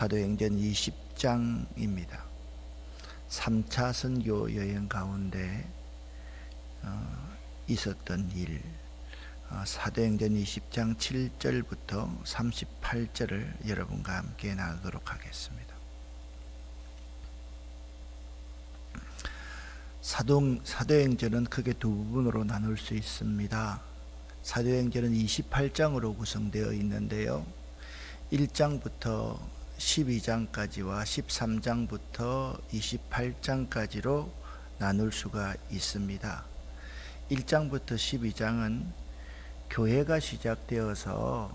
사도행전 20장입니다. 3차 선교 여행 가운데 있었던 일, 사도행전 20장 7절부터 38절을 여러분과 함께 나누도록 하겠습니다. 사도행전은 크게 두 부분으로 나눌 수 있습니다. 사도행전은 28장으로 구성되어 있는데요, 1장부터 12장까지와 13장부터 28장까지로 나눌 수가 있습니다. 1장부터 12장은 교회가 시작되어서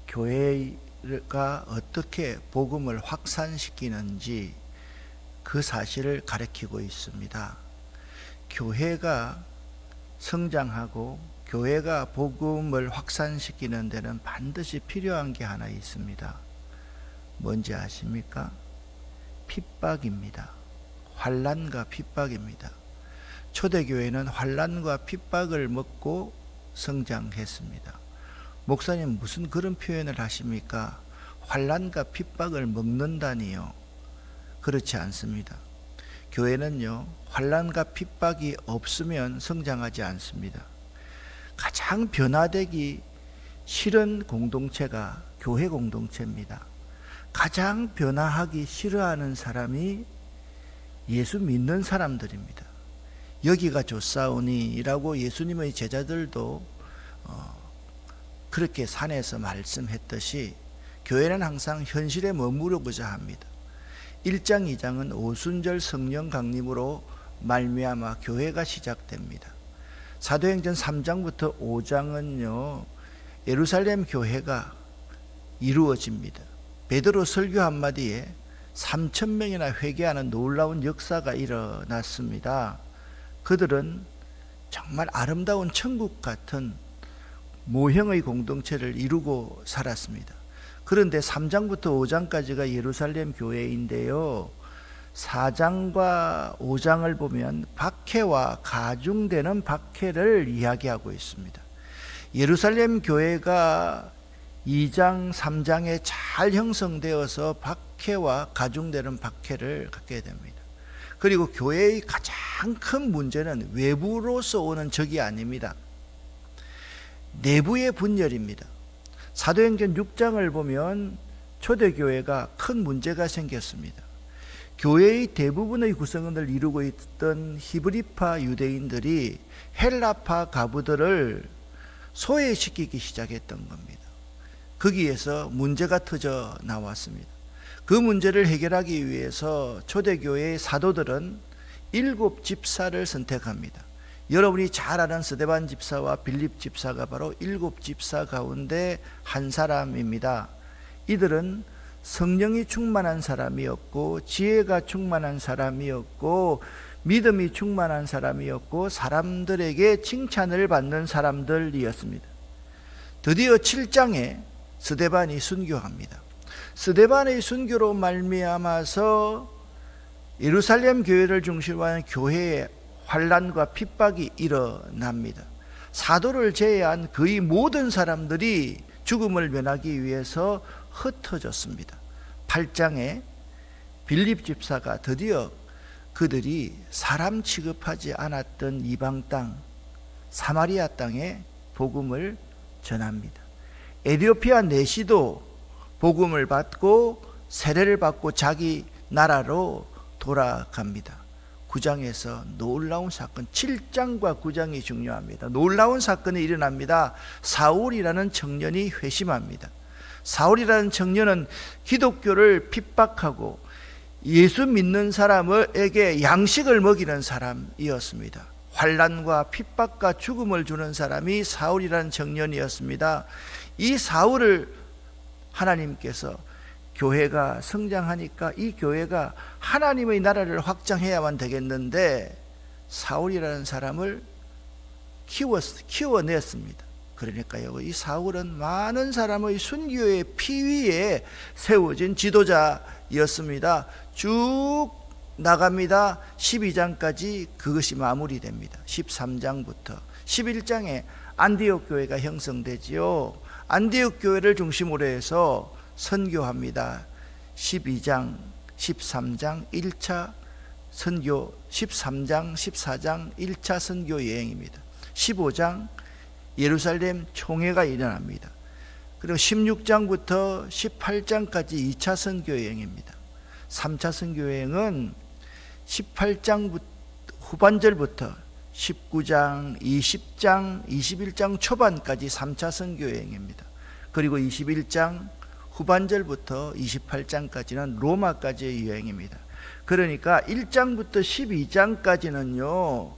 교회가 어떻게 복음을 확산시키는지 그 사실을 가리키고 있습니다. 교회가 성장하고 교회가 복음을 확산시키는 데는 반드시 필요한 게 하나 있습니다. 뭔지 아십니까? 핍박입니다. 환난과 핍박입니다. 초대교회는 환난과 핍박을 먹고 성장했습니다. 목사님, 무슨 그런 표현을 하십니까? 환난과 핍박을 먹는다니요? 그렇지 않습니다. 교회는요, 환난과 핍박이 없으면 성장하지 않습니다. 가장 변화되기 싫은 공동체가 교회 공동체입니다. 가장 변화하기 싫어하는 사람이 예수 믿는 사람들입니다. 여기가 좋사오니 라고 예수님의 제자들도 그렇게 산에서 말씀했듯이 교회는 항상 현실에 머무르고자 합니다. 1장 2장은 오순절 성령 강림으로 말미암아 교회가 시작됩니다. 사도행전 3장부터 5장은요, 예루살렘 교회가 이루어집니다. 베드로 설교 한마디에 3,000명이나 회개하는 놀라운 역사가 일어났습니다. 그들은 정말 아름다운 천국 같은 모형의 공동체를 이루고 살았습니다. 그런데 3장부터 5장까지가 예루살렘 교회인데요, 4장과 5장을 보면 박해와 가중되는 박해를 이야기하고 있습니다. 예루살렘 교회가 2장, 3장에 잘 형성되어서 박해와 가중되는 박해를 갖게 됩니다. 그리고 교회의 가장 큰 문제는 외부로서 오는 적이 아닙니다. 내부의 분열입니다. 사도행전 6장을 보면 초대교회가 큰 문제가 생겼습니다. 교회의 대부분의 구성원을 이루고 있던 히브리파 유대인들이 헬라파 가부들을 소외시키기 시작했던 겁니다. 거기에서 문제가 터져 나왔습니다. 그 문제를 해결하기 위해서 초대교회의 사도들은 7 집사를 선택합니다. 여러분이 잘 아는 스데반 집사와 빌립 집사가 바로 7 집사 가운데 한 사람입니다. 이들은 성령이 충만한 사람이었고, 지혜가 충만한 사람이었고, 믿음이 충만한 사람이었고, 사람들에게 칭찬을 받는 사람들이었습니다. 드디어 7장에 스데반이 순교합니다. 스데반의 순교로 말미암아서 예루살렘 교회를 중심으로 하는 교회에 환난과 핍박이 일어납니다. 사도를 제외한 거의 모든 사람들이 죽음을 면하기 위해서 흩어졌습니다. 8장에 빌립 집사가 드디어 그들이 사람 취급하지 않았던 이방 땅 사마리아 땅에 복음을 전합니다. 에티오피아 내시도 복음을 받고 세례를 받고 자기 나라로 돌아갑니다. 9장에서 놀라운 사건, 7장과 9장이 중요합니다. 놀라운 사건이 일어납니다. 사울이라는 청년이 회심합니다. 사울이라는 청년은 기독교를 핍박하고 예수 믿는 사람에게 양식을 먹이는 사람이었습니다. 환난과 핍박과 죽음을 주는 사람이 사울이라는 청년이었습니다. 이 사울을 하나님께서 교회가 성장하니까 이 교회가 하나님의 나라를 확장해야만 되겠는데 사울이라는 사람을 키워냈습니다. 그러니까요, 이 사울은 많은 사람의 순교의 피위에 세워진 지도자였습니다. 쭉 나갑니다. 12장까지 그것이 마무리됩니다. 13장부터 11장에 안디옥 교회가 형성되지요. 안디옥 교회를 중심으로 해서 선교합니다. 12장, 13장 1차 선교, 13장, 14장 1차 선교 여행입니다. 15장 예루살렘 총회가 일어납니다. 그리고 16장부터 18장까지 2차 선교 여행입니다. 3차 선교 여행은 18장 후반절부터 19장, 20장, 21장 초반까지 3차 선교 여행입니다. 그리고 21장 후반절부터 28장까지는 로마까지의 여행입니다. 그러니까 1장부터 12장까지는요,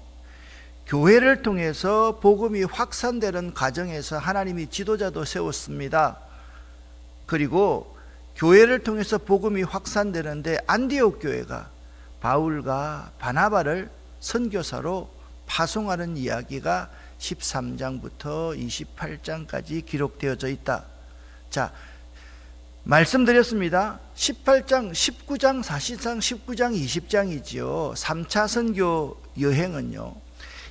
교회를 통해서 복음이 확산되는 과정에서 하나님이 지도자도 세웠습니다. 그리고 교회를 통해서 복음이 확산되는데 안디옥 교회가 바울과 바나바를 선교사로 파송하는 이야기가 13장부터 28장까지 기록되어져 있다. 자, 말씀드렸습니다. 18장, 19장, 사실상 19장, 20장이지요. 3차 선교 여행은요,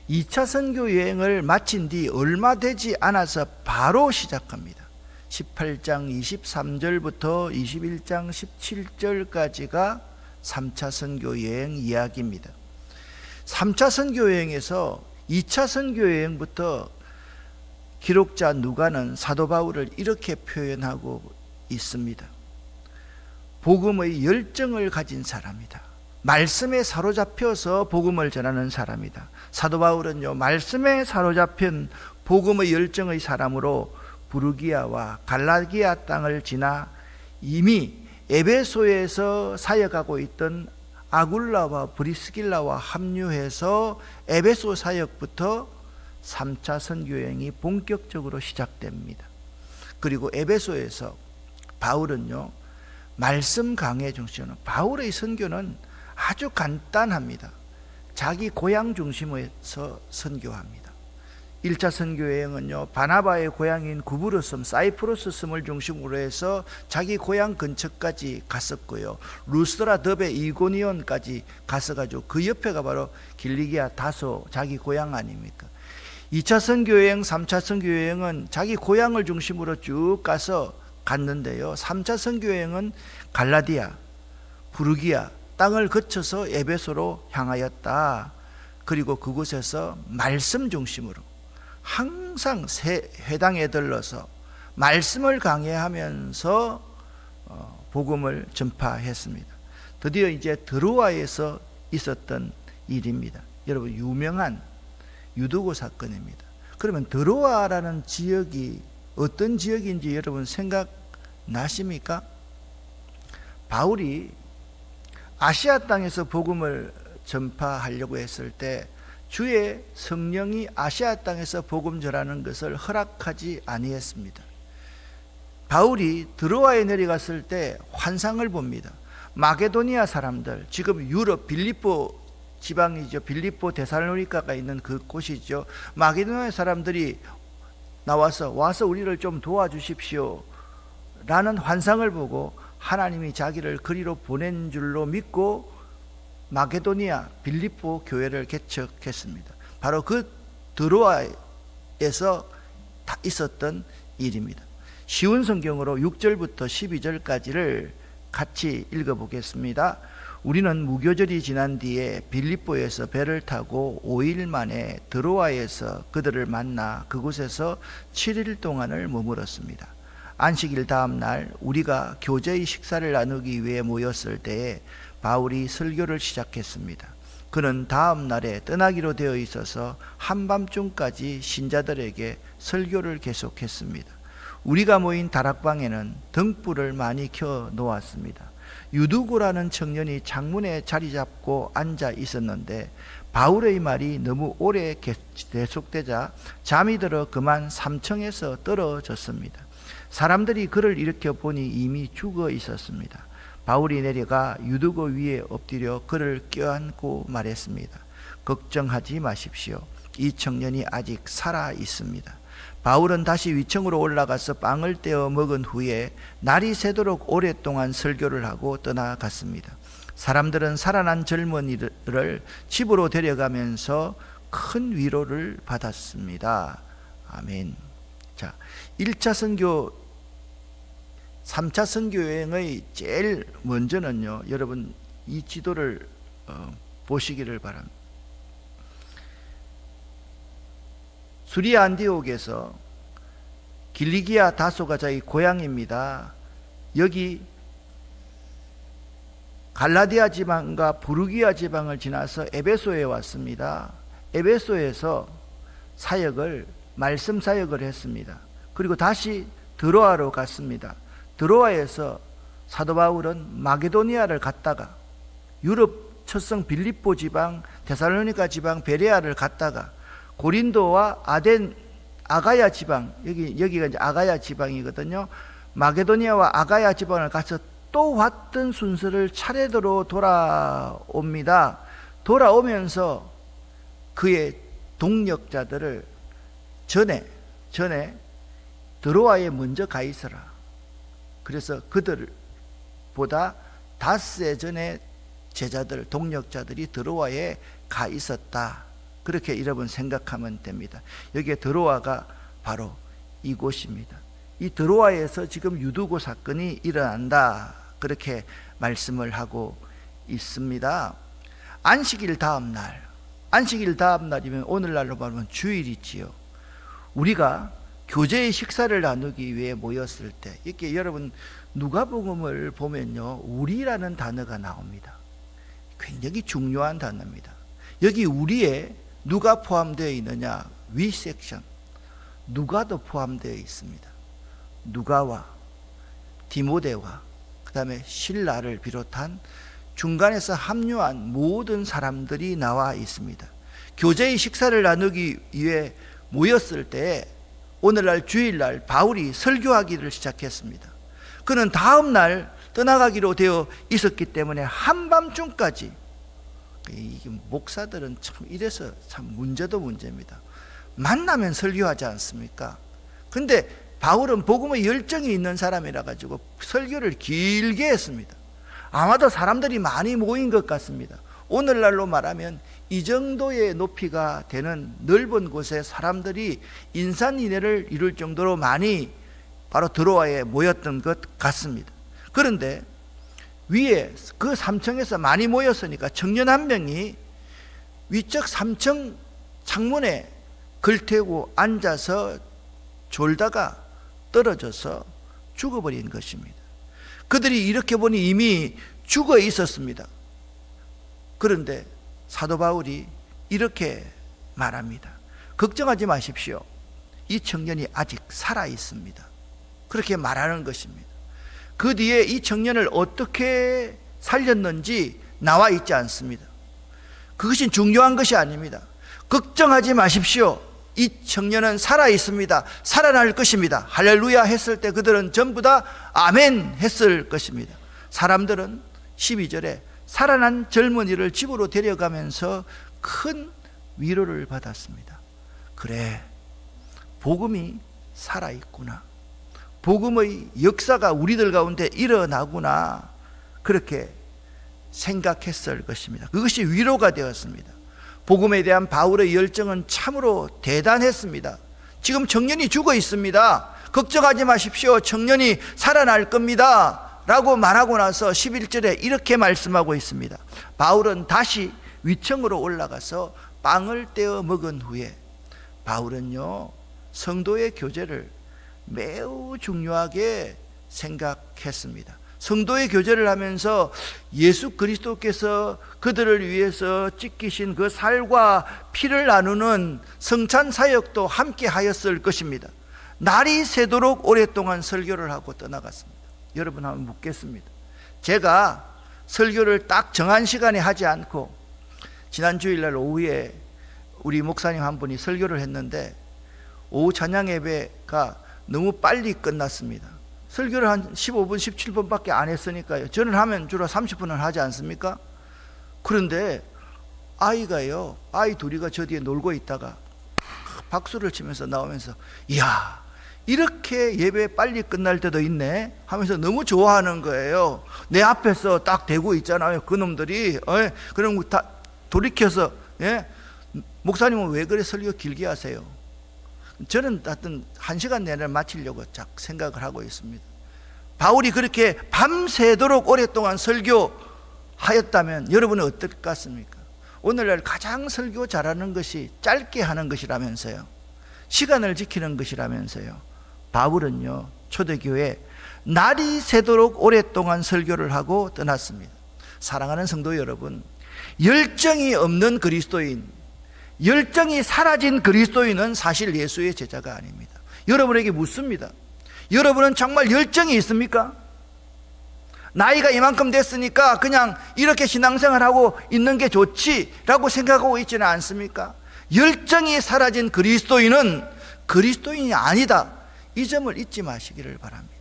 2차 선교 여행을 마친 뒤 얼마 되지 않아서 바로 시작합니다. 18장 23절부터 21장 17절까지가 3차 선교 여행 이야기입니다. 3차 선교 여행에서 2차 선교 여행부터 기록자 누가는 사도 바울을 이렇게 표현하고 있습니다. 복음의 열정을 가진 사람이다. 말씀에 사로잡혀서 복음을 전하는 사람이다. 사도 바울은요, 말씀에 사로잡힌 복음의 열정의 사람으로 부르기아와 갈라디아 땅을 지나 이미 에베소에서 사역하고 있던 아굴라와 브리스길라와 합류해서 에베소 사역부터 3차 선교여행이 본격적으로 시작됩니다. 그리고 에베소에서 바울은요, 말씀 강해 중심으로, 바울의 선교는 아주 간단합니다. 자기 고향 중심에서 선교합니다. 1차 선교여행은요, 바나바의 고향인 구브로섬, 사이프러스 섬을 중심으로 해서 자기 고향 근처까지 갔었고요, 루스드라, 더베, 이고니온까지 갔어가지고 그 옆에가 바로 길리기아 다소, 자기 고향 아닙니까? 2차 선교여행, 3차 선교여행은 자기 고향을 중심으로 쭉 가서 갔는데요, 3차 선교여행은 갈라디아, 부르기아 땅을 거쳐서 에베소로 향하였다. 그리고 그곳에서 말씀 중심으로 항상 회당에 들러서 말씀을 강해하면서 복음을 전파했습니다. 드디어 이제 드로아에서 있었던 일입니다. 여러분, 유명한 유두고 사건입니다. 그러면 드로아라는 지역이 어떤 지역인지 여러분 생각나십니까? 바울이 아시아 땅에서 복음을 전파하려고 했을 때 주의 성령이 아시아 땅에서 복음 전하는 것을 허락하지 아니했습니다. 바울이 드로아에 내려갔을 때 환상을 봅니다. 마게도니아 사람들, 지금 유럽 빌립보 지방이죠. 빌립보 데살로니가가 있는 그 곳이죠. 마게도니아 사람들이 와서 우리를 좀 도와주십시오 라는 환상을 보고 하나님이 자기를 그리로 보낸 줄로 믿고 마게도니아 빌립보 교회를 개척했습니다. 바로 그 드로아에서 있었던 일입니다. 쉬운 성경으로 6절부터 12절까지를 같이 읽어보겠습니다. 우리는 무교절이 지난 뒤에 빌립보에서 배를 타고 5일 만에 드로아에서 그들을 만나 그곳에서 7일 동안을 머물었습니다. 안식일 다음 날 우리가 교제의 식사를 나누기 위해 모였을 때에 바울이 설교를 시작했습니다. 그는 다음 날에 떠나기로 되어 있어서 한밤중까지 신자들에게 설교를 계속했습니다. 우리가 모인 다락방에는 등불을 많이 켜 놓았습니다. 유두고라는 청년이 창문에 자리 잡고 앉아 있었는데 바울의 말이 너무 오래 계속되자 잠이 들어 그만 3층에서 떨어졌습니다. 사람들이 그를 일으켜 보니 이미 죽어 있었습니다. 바울이 내려가 유두고 위에 엎드려 그를 껴안고 말했습니다. 걱정하지 마십시오. 이 청년이 아직 살아 있습니다. 바울은 다시 위층으로 올라가서 빵을 떼어 먹은 후에 날이 새도록 오랫동안 설교를 하고 떠나갔습니다. 사람들은 살아난 젊은이를 집으로 데려가면서 큰 위로를 받았습니다. 아멘. 자, 1차 선교 3차 선교여행의 제일 먼저는요, 여러분 이 지도를 보시기를 바랍니다. 수리아 안디옥에서 길리기아 다소가 자기 고향입니다. 여기 갈라디아 지방과 부르기아 지방을 지나서 에베소에 왔습니다. 에베소에서 사역을, 말씀 사역을 했습니다. 그리고 다시 드로아로 갔습니다. 드로아에서 사도 바울은 마게도니아를 갔다가 유럽 첫성 빌립보 지방, 데살로니가 지방, 베레아를 갔다가 고린도와 아가야 지방, 여기가 이제 아가야 지방이거든요. 마게도니아와 아가야 지방을 가서 또 왔던 순서를 차례대로 돌아옵니다. 돌아오면서 그의 동력자들을 전에 드로아에 먼저 가 있어라. 그래서 그들보다 닷새 전에 제자들, 동력자들이 드로아에 가 있었다. 그렇게 여러분 생각하면 됩니다. 여기에 드로아가 바로 이곳입니다. 이 드로아에서 지금 유두고 사건이 일어난다. 그렇게 말씀을 하고 있습니다. 안식일 다음 날이면 오늘날로 말하면 주일이지요. 우리가 교제의 식사를 나누기 위해 모였을 때, 이렇게 여러분 누가복음을 보면요, 우리라는 단어가 나옵니다. 굉장히 중요한 단어입니다. 여기 우리에 누가 포함되어 있느냐? 위 섹션, 누가도 포함되어 있습니다. 누가와 디모데와 그 다음에 실라를 비롯한 중간에서 합류한 모든 사람들이 나와 있습니다. 교제의 식사를 나누기 위해 모였을 때 오늘날 주일날 바울이 설교하기를 시작했습니다. 그는 다음 날 떠나가기로 되어 있었기 때문에 한밤중까지, 이게 목사들은 참 이래서 참 문제도 문제입니다. 만나면 설교하지 않습니까? 근데 바울은 복음의 열정이 있는 사람이라 가지고 설교를 길게 했습니다. 아마도 사람들이 많이 모인 것 같습니다. 오늘날로 말하면 이 정도의 높이가 되는 넓은 곳에 사람들이 인산인해를 이룰 정도로 많이 바로 드로아에 모였던 것 같습니다. 그런데 위에 그 3층에서 많이 모였으니까 청년 한 명이 위쪽 3층 창문에 걸테고 앉아서 졸다가 떨어져서 죽어버린 것입니다. 그들이 이렇게 보니 이미 죽어 있었습니다. 그런데 사도 바울이 이렇게 말합니다. 걱정하지 마십시오. 이 청년이 아직 살아 있습니다. 그렇게 말하는 것입니다. 그 뒤에 이 청년을 어떻게 살렸는지 나와 있지 않습니다. 그것이 중요한 것이 아닙니다. 걱정하지 마십시오. 이 청년은 살아 있습니다. 살아날 것입니다. 할렐루야 했을 때 그들은 전부 다 아멘 했을 것입니다. 사람들은 12절에 살아난 젊은이를 집으로 데려가면서 큰 위로를 받았습니다. 그래, 복음이 살아있구나. 복음의 역사가 우리들 가운데 일어나구나. 그렇게 생각했을 것입니다. 그것이 위로가 되었습니다. 복음에 대한 바울의 열정은 참으로 대단했습니다. 지금 청년이 죽어 있습니다. 걱정하지 마십시오. 청년이 살아날 겁니다. 라고 말하고 나서 11절에 이렇게 말씀하고 있습니다. 바울은 다시 위층으로 올라가서 빵을 떼어 먹은 후에, 바울은요, 성도의 교제를 매우 중요하게 생각했습니다. 성도의 교제를 하면서 예수 그리스도께서 그들을 위해서 찢기신 그 살과 피를 나누는 성찬 사역도 함께 하였을 것입니다. 날이 새도록 오랫동안 설교를 하고 떠나갔습니다. 여러분 한번 묻겠습니다. 제가 설교를 딱 정한 시간에 하지 않고 지난 주일날 오후에 우리 목사님 한 분이 설교를 했는데 오후 찬양 예배가 너무 빨리 끝났습니다. 설교를 한 15분, 17분밖에 안 했으니까요. 저는 하면 주로 30분을 하지 않습니까? 그런데 아이가요, 아이 둘이가 저 뒤에 놀고 있다가 박수를 치면서 나오면서, 이야, 이렇게 예배 빨리 끝날 때도 있네 하면서 너무 좋아하는 거예요. 내 앞에서 딱 대고 있잖아요. 그놈들이. 그럼 다 돌이켜서, 목사님은 왜 그래 설교 길게 하세요? 저는 하여튼 1시간 내내 마치려고 딱 생각을 하고 있습니다. 바울이 그렇게 밤새도록 오랫동안 설교하였다면 여러분은 어떨 것 같습니까? 오늘날 가장 설교 잘하는 것이 짧게 하는 것이라면서요, 시간을 지키는 것이라면서요. 바울은요, 초대교회 날이 새도록 오랫동안 설교를 하고 떠났습니다. 사랑하는 성도 여러분, 열정이 없는 그리스도인, 열정이 사라진 그리스도인은 사실 예수의 제자가 아닙니다. 여러분에게 묻습니다. 여러분은 정말 열정이 있습니까? 나이가 이만큼 됐으니까 그냥 이렇게 신앙생활하고 있는 게 좋지라고 생각하고 있지는 않습니까? 열정이 사라진 그리스도인은 그리스도인이 아니다, 이 점을 잊지 마시기를 바랍니다.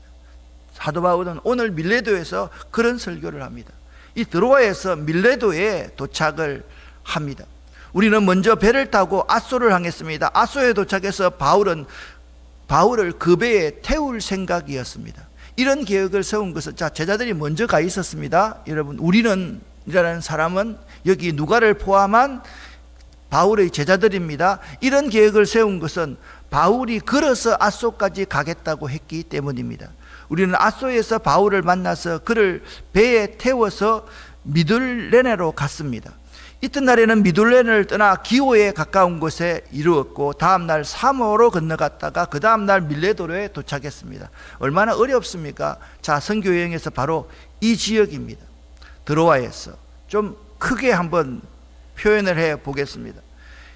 사도 바울은 오늘 밀레도에서 그런 설교를 합니다. 이 드로아에서 밀레도에 도착을 합니다. 우리는 먼저 배를 타고 아소를 향했습니다. 아소에 도착해서 바울을 그 배에 태울 생각이었습니다. 이런 계획을 세운 것은, 제자들이 먼저 가 있었습니다. 여러분, 우리는 이라는 사람은 여기 누가를 포함한 바울의 제자들입니다. 이런 계획을 세운 것은 바울이 걸어서 아소까지 가겠다고 했기 때문입니다. 우리는 아소에서 바울을 만나서 그를 배에 태워서 미둘레네로 갔습니다. 이튿날에는 미둘레네를 떠나 기오에 가까운 곳에 이르렀고, 다음날 사모로 건너갔다가 그 다음날 밀레도로에 도착했습니다. 얼마나 어렵습니까? 자, 선교 여행에서 바로 이 지역입니다. 드로아에서 좀 크게 한번 표현을 해 보겠습니다.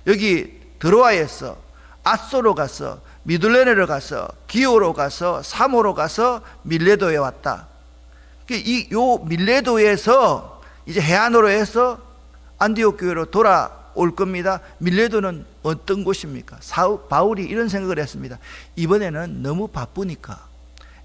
여기 드로아에서 아소로 가서 미둘레네로 가서 기오로 가서 사모로 가서 밀레도에 왔다. 요 밀레도에서 이제 해안으로 해서 안디옥 교회로 돌아올 겁니다. 밀레도는 어떤 곳입니까? 바울이 이런 생각을 했습니다. 이번에는 너무 바쁘니까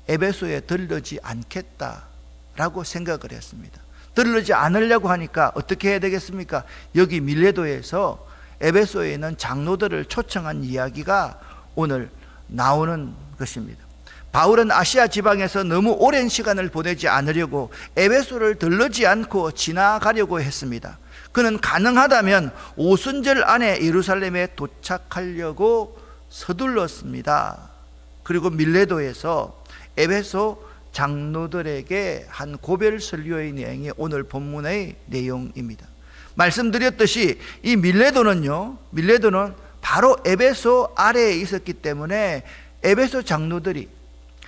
에베소에 들르지 않겠다라고 생각을 했습니다. 들르지 않으려고 하니까 어떻게 해야 되겠습니까? 여기 밀레도에서 에베소에 있는 장로들을 초청한 이야기가 오늘 나오는 것입니다. 바울은 아시아 지방에서 너무 오랜 시간을 보내지 않으려고 에베소를 들르지 않고 지나가려고 했습니다. 그는 가능하다면 오순절 안에 예루살렘에 도착하려고 서둘렀습니다. 그리고 밀레도에서 에베소 장로들에게 한 고별 설교의 내용이 오늘 본문의 내용입니다. 말씀드렸듯이 이 밀레도는 바로 에베소 아래에 있었기 때문에 에베소 장로들이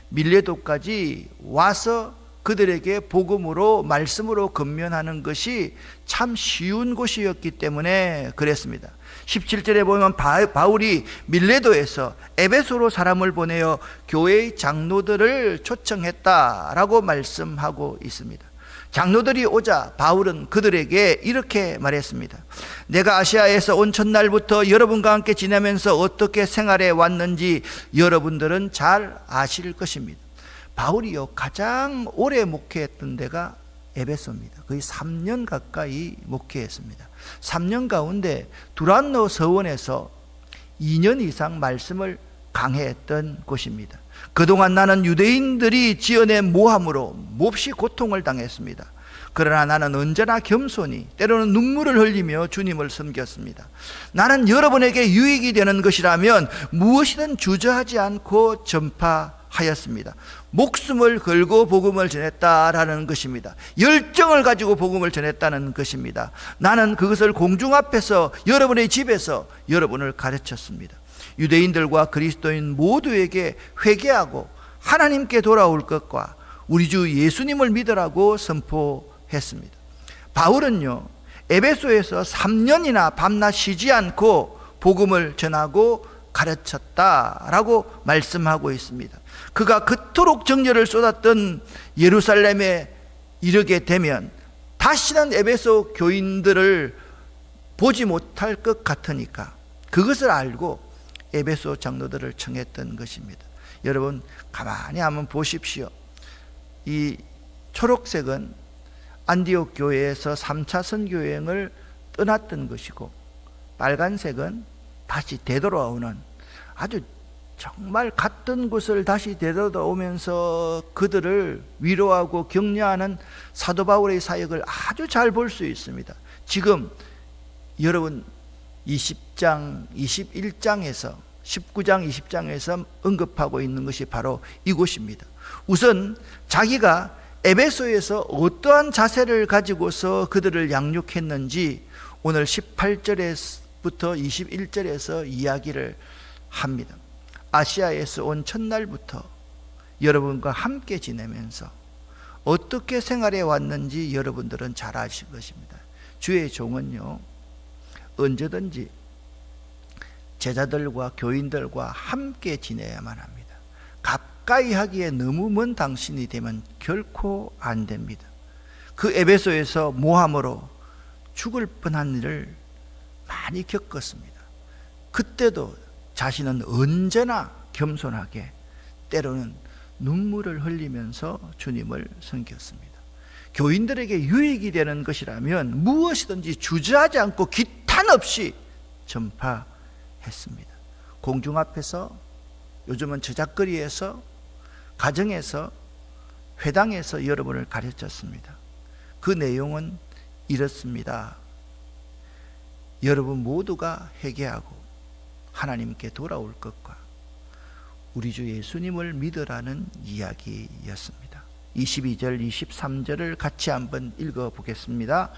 밀레도까지 와서 그들에게 복음으로, 말씀으로 건면하는 것이 참 쉬운 곳이었기 때문에 그랬습니다. 17절에 보면 바울이 밀레도에서 에베소로 사람을 보내어 교회의 장로들을 초청했다라고 말씀하고 있습니다. 장로들이 오자 바울은 그들에게 이렇게 말했습니다. 내가 아시아에서 온 첫날부터 여러분과 함께 지내면서 어떻게 생활해 왔는지 여러분들은 잘 아실 것입니다. 바울이요, 가장 오래 목회했던 데가 에베소입니다. 거의 3년 가까이 목회했습니다. 3년 가운데 두란노 서원에서 2년 이상 말씀을 강해했던 곳입니다. 그동안 나는 유대인들이 지어낸 모함으로 몹시 고통을 당했습니다. 그러나 나는 언제나 겸손히, 때로는 눈물을 흘리며 주님을 섬겼습니다. 나는 여러분에게 유익이 되는 것이라면 무엇이든 주저하지 않고 전파하였습니다. 목숨을 걸고 복음을 전했다라는 것입니다. 열정을 가지고 복음을 전했다는 것입니다. 나는 그것을 공중 앞에서, 여러분의 집에서 여러분을 가르쳤습니다. 유대인들과 그리스도인 모두에게 회개하고 하나님께 돌아올 것과 우리 주 예수님을 믿으라고 선포했습니다. 바울은요, 에베소에서 3년이나 밤낮 쉬지 않고 복음을 전하고 가르쳤다라고 말씀하고 있습니다. 그가 그토록 정열을 쏟았던 예루살렘에 이르게 되면 다시는 에베소 교인들을 보지 못할 것 같으니까 그것을 알고 에베소 장로들을 청했던 것입니다. 여러분, 가만히 한번 보십시오. 이 초록색은 안디옥 교회에서 3차 선교여행을 떠났던 것이고, 빨간색은 다시 되돌아오는, 아주 정말 갔던 곳을 다시 되돌아오면서 그들을 위로하고 격려하는 사도 바울의 사역을 아주 잘 볼 수 있습니다. 지금 여러분 20장, 21장에서 19장, 20장에서 언급하고 있는 것이 바로 이곳입니다. 우선 자기가 에베소에서 어떠한 자세를 가지고서 그들을 양육했는지 오늘 18절부터 21절에서 이야기를 합니다. 아시아에서 온 첫날부터 여러분과 함께 지내면서 어떻게 생활해 왔는지 여러분들은 잘 아실 것입니다. 주의 종은요, 언제든지 제자들과 교인들과 함께 지내야만 합니다. 가까이 하기에 너무 먼 당신이 되면 결코 안 됩니다. 그 에베소에서 모함으로 죽을 뻔한 일을 많이 겪었습니다. 그때도 자신은 언제나 겸손하게 때로는 눈물을 흘리면서 주님을 섬겼습니다. 교인들에게 유익이 되는 것이라면 무엇이든지 주저하지 않고 기탄 없이 전파했습니다. 공중 앞에서, 요즘은 저작거리에서, 가정에서, 회당에서 여러분을 가르쳤습니다. 그 내용은 이렇습니다. 여러분 모두가 회개하고 하나님께 돌아올 것과 우리 주 예수님을 믿으라는 이야기였습니다. 22절, 23절을 같이 한번 읽어보겠습니다.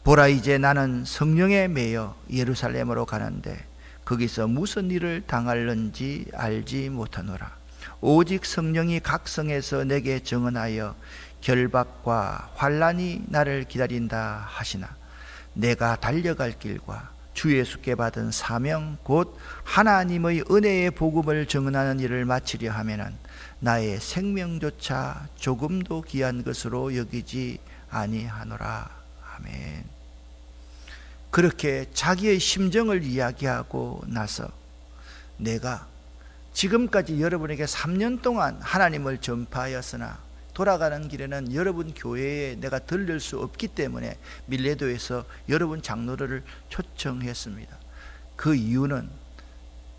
보라, 이제 나는 성령에 매여 예루살렘으로 가는데 거기서 무슨 일을 당할는지 알지 못하노라. 오직 성령이 각 성에서 내게 증언하여 결박과 환난이 나를 기다린다 하시나 내가 달려갈 길과 주 예수께 받은 사명 곧 하나님의 은혜의 복음을 증언하는 일을 마치려 하면은 나의 생명조차 조금도 귀한 것으로 여기지 아니하노라. 아멘. 그렇게 자기의 심정을 이야기하고 나서 내가 지금까지 여러분에게 3년 동안 하나님을 전파하였으나 돌아가는 길에는 여러분 교회에 내가 들릴 수 없기 때문에 밀레도에서 여러분 장로를 초청했습니다. 그 이유는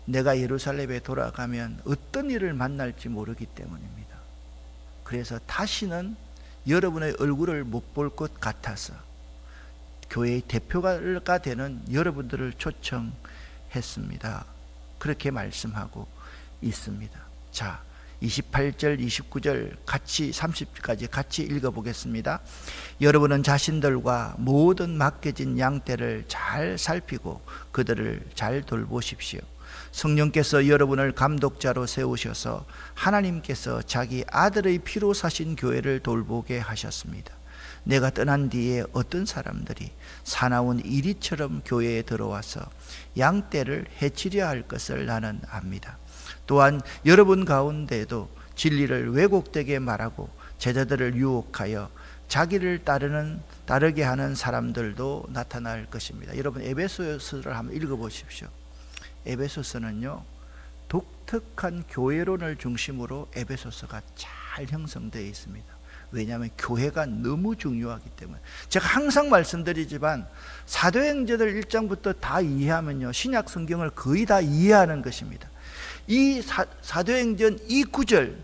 내가 예루살렘에 돌아가면 어떤 일을 만날지 모르기 때문입니다. 그래서 다시는 여러분의 얼굴을 못 볼 것 같아서 교회의 대표가 되는 여러분들을 초청했습니다. 그렇게 말씀하고 있습니다. 자, 28절, 29절 같이 30절까지 같이 읽어보겠습니다. 여러분은 자신들과 모든 맡겨진 양떼를 잘 살피고 그들을 잘 돌보십시오. 성령께서 여러분을 감독자로 세우셔서 하나님께서 자기 아들의 피로 사신 교회를 돌보게 하셨습니다. 내가 떠난 뒤에 어떤 사람들이 사나운 이리처럼 교회에 들어와서 양떼를 해치려 할 것을 나는 압니다. 또한 여러분 가운데도 진리를 왜곡되게 말하고 제자들을 유혹하여 자기를 따르게 하는 사람들도 나타날 것입니다. 여러분 에베소서를 한번 읽어보십시오. 에베소서는요, 독특한 교회론을 중심으로 에베소서가 잘 형성되어 있습니다. 왜냐하면 교회가 너무 중요하기 때문에. 제가 항상 말씀드리지만 사도행전을 1장부터 다 이해하면요, 신약 성경을 거의 다 이해하는 것입니다. 이 사도행전 이 구절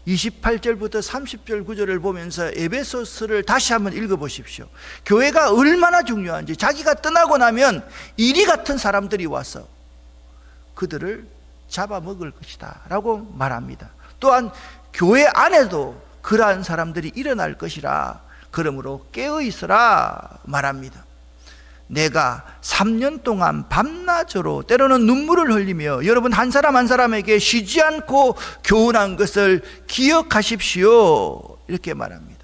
28절부터 30절 구절을 보면서 에베소서를 다시 한번 읽어보십시오. 교회가 얼마나 중요한지, 자기가 떠나고 나면 이리 같은 사람들이 와서 그들을 잡아먹을 것이다 라고 말합니다. 또한 교회 안에도 그러한 사람들이 일어날 것이라 그러므로 깨어있으라 말합니다. 내가 3년 동안 밤낮으로 때로는 눈물을 흘리며 여러분 한 사람 한 사람에게 쉬지 않고 교훈한 것을 기억하십시오 이렇게 말합니다.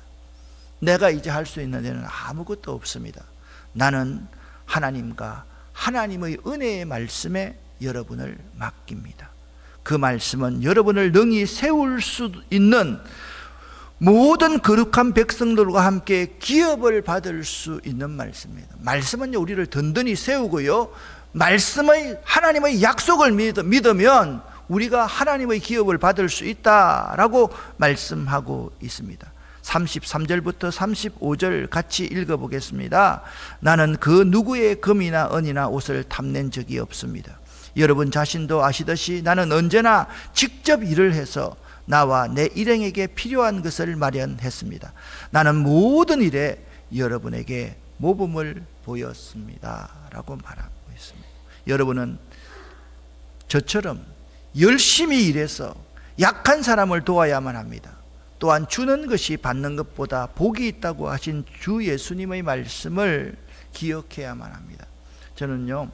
내가 이제 할 수 있는 데는 아무것도 없습니다. 나는 하나님과 하나님의 은혜의 말씀에 여러분을 맡깁니다. 그 말씀은 여러분을 능히 세울 수 있는 모든 거룩한 백성들과 함께 기업을 받을 수 있는 말씀입니다. 말씀은요, 우리를 든든히 세우고요, 말씀의 하나님의 약속을 믿으면 우리가 하나님의 기업을 받을 수 있다라고 말씀하고 있습니다. 33절부터 35절 같이 읽어보겠습니다. 나는 그 누구의 금이나 은이나 옷을 탐낸 적이 없습니다. 여러분 자신도 아시듯이 나는 언제나 직접 일을 해서 나와 내 일행에게 필요한 것을 마련했습니다. 나는 모든 일에 여러분에게 모범을 보였습니다 라고 말하고 있습니다. 여러분은 저처럼 열심히 일해서 약한 사람을 도와야만 합니다. 또한 주는 것이 받는 것보다 복이 있다고 하신 주 예수님의 말씀을 기억해야만 합니다. 저는요,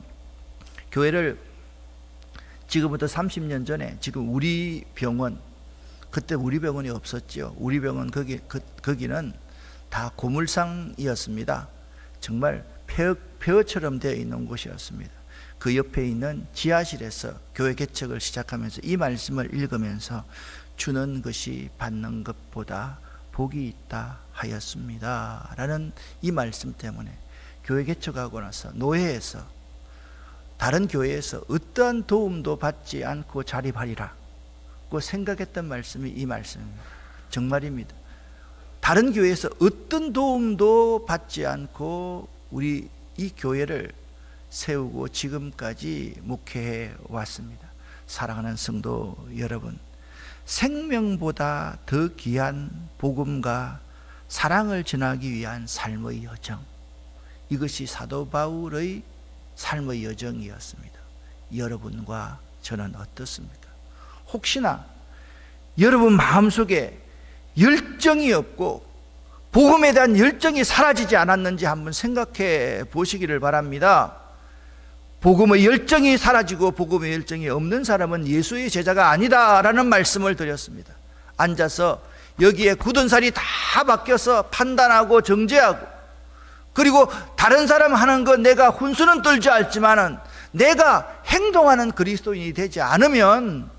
교회를 지금부터 30년 전에, 지금 우리 병원, 그때 우리 병원이 없었지요. 우리 병원 거기는 다 고물상이었습니다. 정말 폐허처럼 되어 있는 곳이었습니다. 그 옆에 있는 지하실에서 교회 개척을 시작하면서 이 말씀을 읽으면서 주는 것이 받는 것보다 복이 있다 하였습니다 라는 이 말씀 때문에 교회 개척하고 나서 노회에서, 다른 교회에서 어떠한 도움도 받지 않고 자립하리라고 생각했던 말씀이 이 말씀입니다. 정말입니다. 다른 교회에서 어떤 도움도 받지 않고 우리 이 교회를 세우고 지금까지 목회해 왔습니다. 사랑하는 성도 여러분, 생명보다 더 귀한 복음과 사랑을 전하기 위한 삶의 여정, 이것이 사도 바울의 삶의 여정이었습니다. 여러분과 저는 어떻습니까? 혹시나 여러분 마음속에 열정이 없고 복음에 대한 열정이 사라지지 않았는지 한번 생각해 보시기를 바랍니다. 복음의 열정이 사라지고 복음의 열정이 없는 사람은 예수의 제자가 아니다라는 말씀을 드렸습니다. 앉아서 여기에 굳은 살이 다 바뀌어서 판단하고 정죄하고, 그리고 다른 사람 하는 거 내가 훈수는 떨지 않지만은 내가 행동하는 그리스도인이 되지 않으면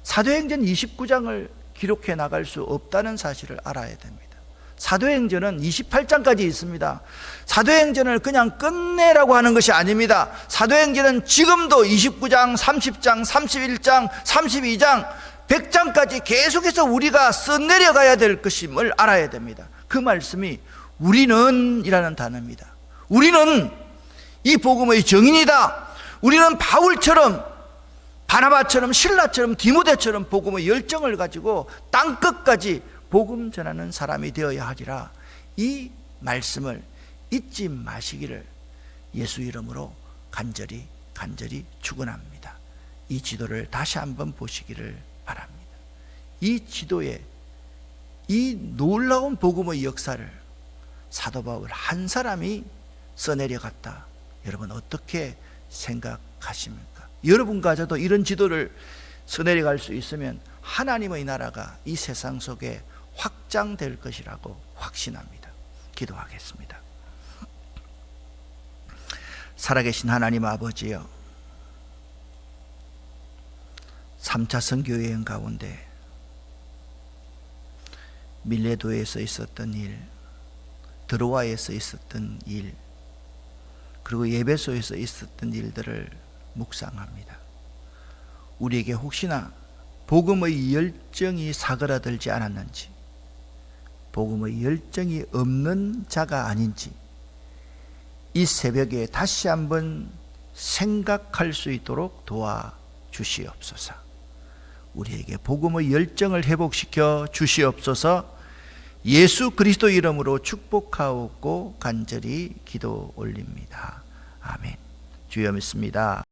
사도행전 29장을 기록해 나갈 수 없다는 사실을 알아야 됩니다. 사도행전은 28장까지 있습니다. 사도행전을 그냥 끝내라고 하는 것이 아닙니다. 사도행전은 지금도 29장, 30장, 31장, 32장, 100장까지 계속해서 우리가 써내려가야 될 것임을 알아야 됩니다. 그 말씀이 우리는 이라는 단어입니다. 우리는 이 복음의 정인이다. 우리는 바울처럼, 바나바처럼, 실라처럼, 디모데처럼 복음의 열정을 가지고 땅끝까지 복음 전하는 사람이 되어야 하리라. 이 말씀을 잊지 마시기를 예수 이름으로 간절히 축원합니다. 이 지도를 다시 한번 보시기를 바랍니다. 이 지도에 이 놀라운 복음의 역사를 사도 바울 한 사람이 써내려갔다. 여러분 어떻게 생각하십니까? 여러분과 저도 이런 지도를 써내려갈 수 있으면 하나님의 나라가 이 세상 속에 확장될 것이라고 확신합니다. 기도하겠습니다. 살아계신 하나님 아버지여, 3차 선교여행 가운데 밀레도에서 있었던 일, 드로아에서 있었던 일, 그리고 예배소에서 있었던 일들을 묵상합니다. 우리에게 혹시나 복음의 열정이 사그라들지 않았는지, 복음의 열정이 없는 자가 아닌지 이 새벽에 다시 한번 생각할 수 있도록 도와주시옵소서. 우리에게 복음의 열정을 회복시켜 주시옵소서. 예수 그리스도 이름으로 축복하옵고 간절히 기도 올립니다. 아멘. 주여 믿습니다.